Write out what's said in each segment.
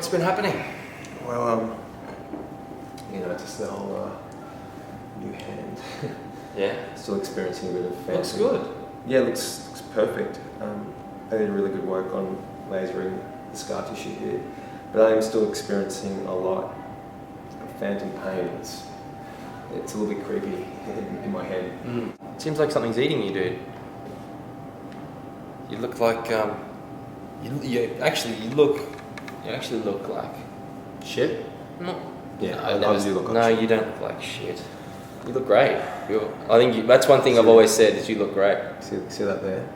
what's been happening? Well, just the whole new hand. Yeah. Still experiencing a bit of fancy. Looks good. Yeah, looks perfect. I did really good work on lasering the scar tissue here, but I am still experiencing a lot of phantom pain. It's a little bit creepy in my head. It seems like something's eating you, dude. You look like you actually look like Shit? no. Yeah, No, I do look like no, shit. you don't look like shit. You look great. I think that's one thing I've always said is you look great. See that there?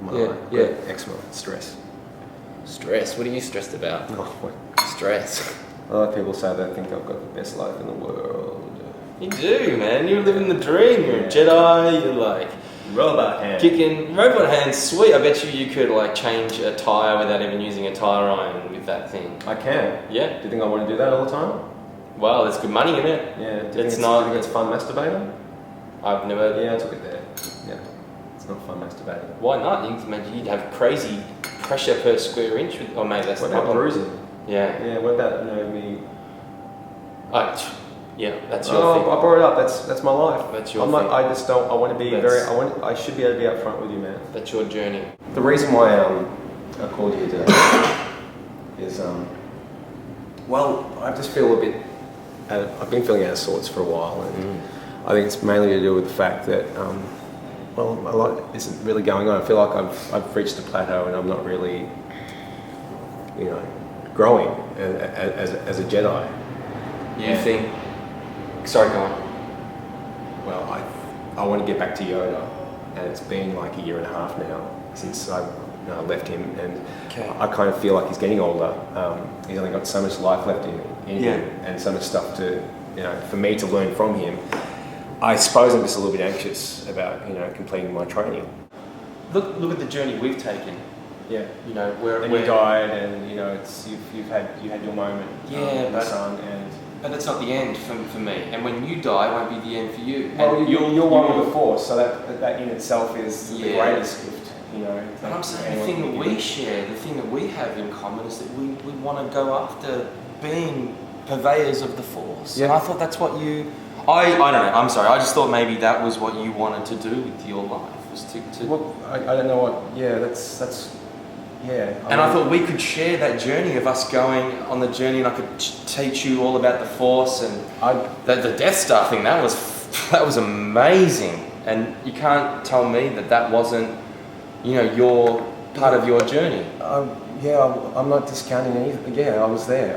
My Yeah, eye. yeah. Eczema, stress. Stress? What are you stressed about? Oh, what? Stress. A lot of people say they think I've got the best life in the world. You do, man. You're living the dream. You're a Jedi. You're like Robot hand. kicking robot hands. Sweet. I bet you could like change a tire without even using a tire iron with that thing. I can. Yeah. Do you think I want to do that all the time? Well, there's good money in it. Yeah. Do you It's think not- Do you think it's fun masturbating? I've never. Yeah, I took it there. Yeah. It's not fun masturbating. Why not? You can imagine you'd have crazy pressure per square inch. Or maybe that's What the about problem. bruising? Yeah. Yeah. What about me? Yeah. That's your Oh, thing. I brought it up. That's my life. That's your I'm not, thing. I just don't. I want to be That's- I should be able to be upfront with you, man. That's your journey. The reason why I called you today is well, I just feel a bit. I've been feeling out of sorts for a while, and I think it's mainly to do with the fact that a lot isn't really going on. I feel like I've reached a plateau, and I'm not really, growing as a Jedi. You think? Sorry, go on. Well, I want to get back to Yoda, and it's been like a year and a half now since I left him, and Okay. I kind of feel like he's getting older. He's only got so much life left in him, and so much stuff to, for me to learn from him. I suppose I'm just a little bit anxious about, completing my training. Look at the journey we've taken. Yeah. Where And you died, and it's you had your moment. Yeah, with the sun, and But that's not the end for me. And when you die, it won't be the end for you. well, And you're one with the Force, so that in itself is the Yeah. greatest gift. But I'm saying the thing that we share, the thing that we have in common is that we want to go after being purveyors of the Force. Yeah. And I thought that's what you... I don't know, I'm sorry, I just thought maybe that was what you wanted to do with your life, was to... Well, I don't know what. Yeah, that's. Yeah. And I thought we could share that journey of us going on the journey, and I could teach you all about the Force and the Death Star thing. That was amazing, and you can't tell me that wasn't, your part of your journey. I'm not discounting anything. Yeah, I was there.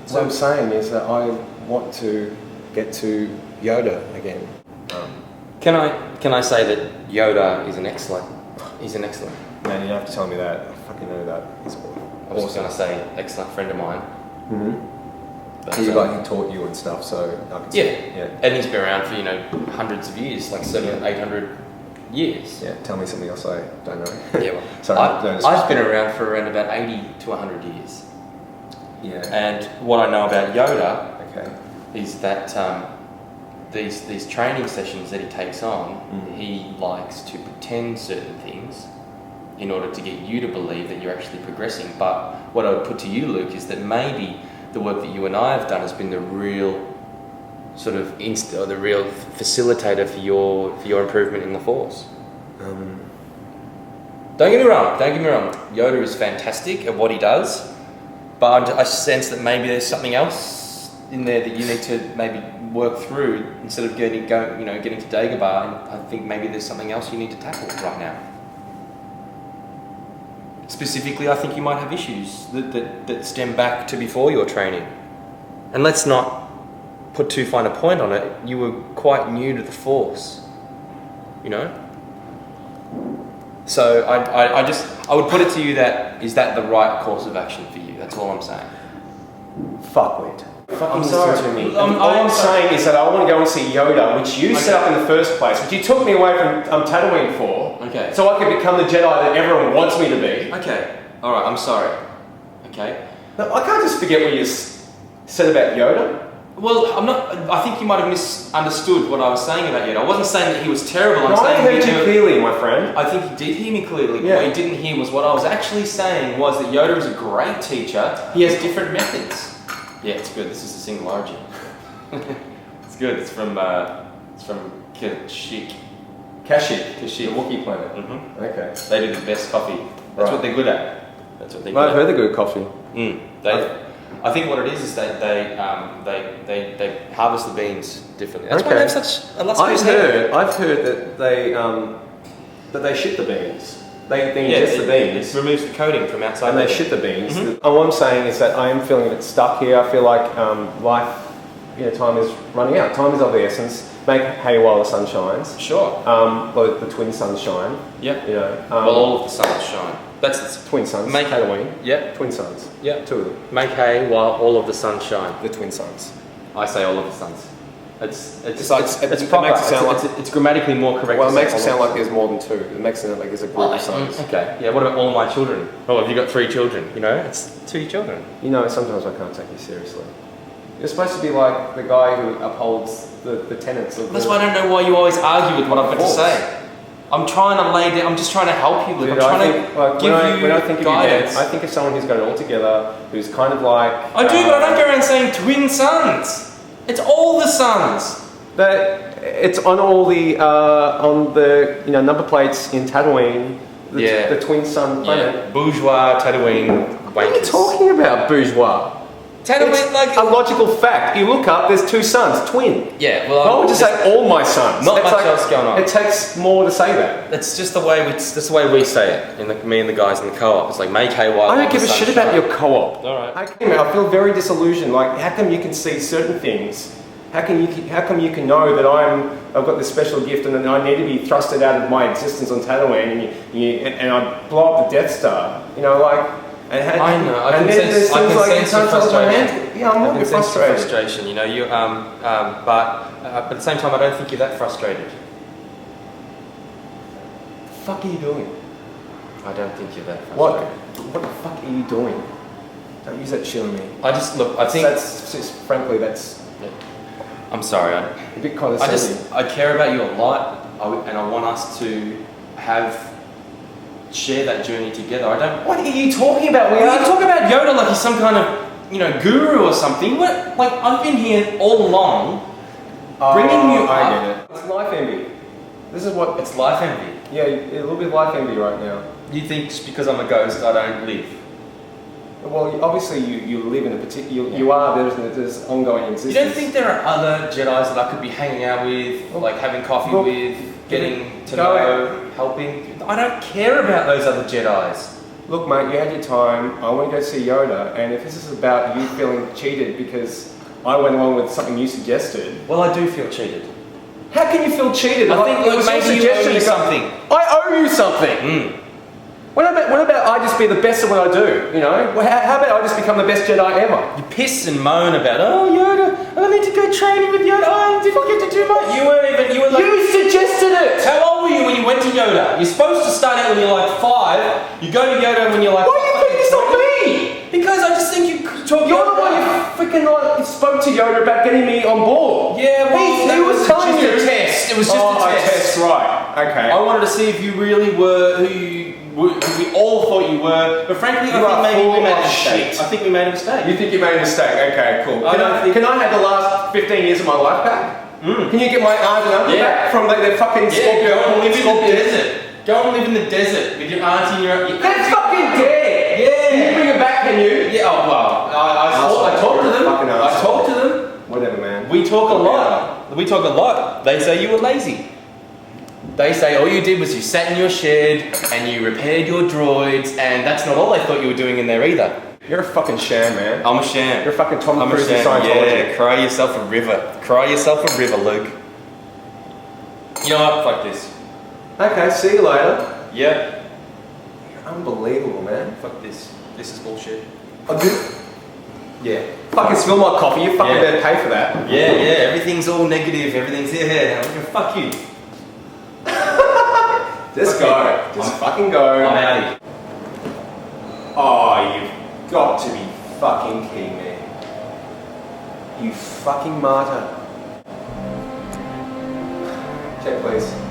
What I'm saying is that I want to get to Yoda again. Can I say that Yoda is he's an excellent. Man, you don't have to tell me that. I fucking know that. He's I was just going to say excellent friend of mine. But, He taught you and stuff, so I can see. yeah, and he's been around for hundreds of years, like 800 years. Yeah, tell me something else I don't know. Yeah, well, Sorry, I've been around for around about 80 to 100 years. Yeah. And what I know about Yoda Okay. is that these training sessions that he takes on, he likes to pretend certain things in order to get you to believe that you're actually progressing. But what I would put to you, Luke, is that maybe the work that you and I have done has been the real sort of the real facilitator for your improvement in the Force. Don't get me wrong. Yoda is fantastic at what he does, but I sense that maybe there's something else in there that you need to maybe work through instead of getting to Dagobah. And I think maybe there's something else you need to tackle right now. Specifically, I think you might have issues that stem back to before your training. And let's not put too fine a point on it. You were quite new to the Force, So I would put it to you is that the right course of action for you? That's all I'm saying. Fuckwit. I'm sorry. Listen to me. All I'm saying is that I want to go and see Yoda, which you set up in the first place, which you took me away from Tatooine for, Okay. so I could become the Jedi that everyone wants me to be. Okay. All right. I'm sorry. Okay. No, I can't just forget what you said about Yoda. Well, I'm not. I think you might have misunderstood what I was saying about Yoda. I wasn't saying that he was terrible. I'm No, I saying heard you clearly, my friend. I think he did hear me clearly. Yeah. What he didn't hear was what I was actually saying was that Yoda is a great teacher. He has different methods. Yeah, it's good. This is a single origin. It's good. It's from Kashyyyk. Kashyyyk, the Wookiee planet. Mm-hmm. Okay. They do the best coffee. That's what they're good at. That's what they're good I've at. heard the good coffee. I think what it is they harvest the beans differently. That's why they have such a lustrous hair. I've heard that they shit the beans. They ingest the beans. It removes the coating from outside. And they shit the beans. Mm-hmm. And what I'm saying is that I am feeling a bit stuck here. I feel like life, time is running out. Time is of the essence. Make hay while the sun shines. Sure. The twin suns shine. Yep. Well, all of the suns shine. That's twin suns. Make Tatooine. Yep. Twin suns. Yep. 2 of them. Make hay while all of the suns shine. The twin suns. I say all of the suns. It's proper. Makes it sound like it's grammatically more correct. Well, it makes it sound like there's more than 2. It makes it sound like there's a group of sons. Okay. Yeah. What about all my children? Well, have you got 3 children? It's 2 children. Sometimes I can't take you seriously. You're supposed to be like the guy who upholds the tenets of. That's why I don't know why you always argue with what I've got to say. I'm trying to lay down. I'm just trying to help you. Dude, I'm trying to give you when I think of guidance. you, I think of someone who's got it all together, who's kind of like. I do, but I don't go around saying twin suns. It's all the suns. It's on all the number plates in Tatooine. The twin sun planet. Yeah. Bourgeois Tatooine wankers. What are you talking about, bourgeois? Tatooine, it's a logical fact. You look up, there's 2 suns, twin. Yeah, well, I would just say all my sons. Not much else going on. It takes more to say that. That's just the way we say it. Me and the guys in the co-op. It's like make hay while I don't give a shit about your co-op. All right. I feel very disillusioned. Like, how come you can see certain things? How come you can know that I've got this special gift and that I need to be thrusted out of my existence on Tatooine and I blow up the Death Star? I know. I can sense your frustration. Yeah, I'm a bit frustrated. Frustration. But at the same time, I don't think you're that frustrated. The fuck are you doing? I don't think you're that What frustrated. the fuck are you doing? Don't use that shit on me. I think that's just, frankly, that's. Yeah. I'm sorry. A bit condescending. I care about you a lot, and I want us to share that journey together. What are you talking about? You talk about Yoda like he's some kind of guru or something. What? Like I've been here all along, bringing you up. I get it. It's life envy. This is what it's life envy. Yeah, a little bit of life envy right now. You think just because I'm a ghost, I don't live? Well, obviously you live in a particular. You are. There's ongoing existence. You don't think there are other Jedis that I could be hanging out with, like having coffee with, getting to know, helping? I don't care about those other Jedis. Look, mate, you had your time. I want to go see Yoda, and if this is about you feeling cheated because I went along with something you suggested. Well, I do feel cheated. How can you feel cheated? I think maybe you owe me something. I owe you something. What about I just be the best at what I do? How about I just become the best Jedi ever? You piss and moan about, Yoda, I need to go training with Yoda. I didn't get to do much. You suggested it. How old were you when you went to Yoda? You're supposed to start out when you're like 5. You go to Yoda when you're like. Why are you putting this on me? Because I just think you could talk. You're the one who freaking spoke to Yoda about getting me on board. Yeah, well, he was telling you. Just a test. It was just a test. Right. Okay. I wanted to see if you really were who we all thought you were, but frankly, I think maybe we made a mistake. I think we made a mistake. You think you made a mistake? Okay, cool. Can I have the last 15 years of my life back? Can you get my aunt and uncle back from the fucking Scorpio? Go and live in the desert. Go and live in the desert with your auntie and your. That's fucking dead. Yeah. Can you bring it back? Can you? Yeah. Oh well. I talked to them. I talked to them. Whatever, man. We talk a lot. We talk a lot. They say you were lazy. They say all you did was you sat in your shed and you repaired your droids, and that's not all they thought you were doing in there either. You're a fucking sham, man. I'm a sham. You're a fucking Tom Cruise in Scientology. Yeah, cry yourself a river. Cry yourself a river, Luke. You know what? Fuck this. Okay, see you later. Yep. You're unbelievable, man. Fuck this. This is bullshit. Yeah. Fucking spill my coffee. You fucking better pay for that. Yeah. Everything's all negative. Everything's fuck you. Just go. Just fucking go. I'm out of here. Oh, you've got to be fucking kidding me. You fucking martyr. Check, please.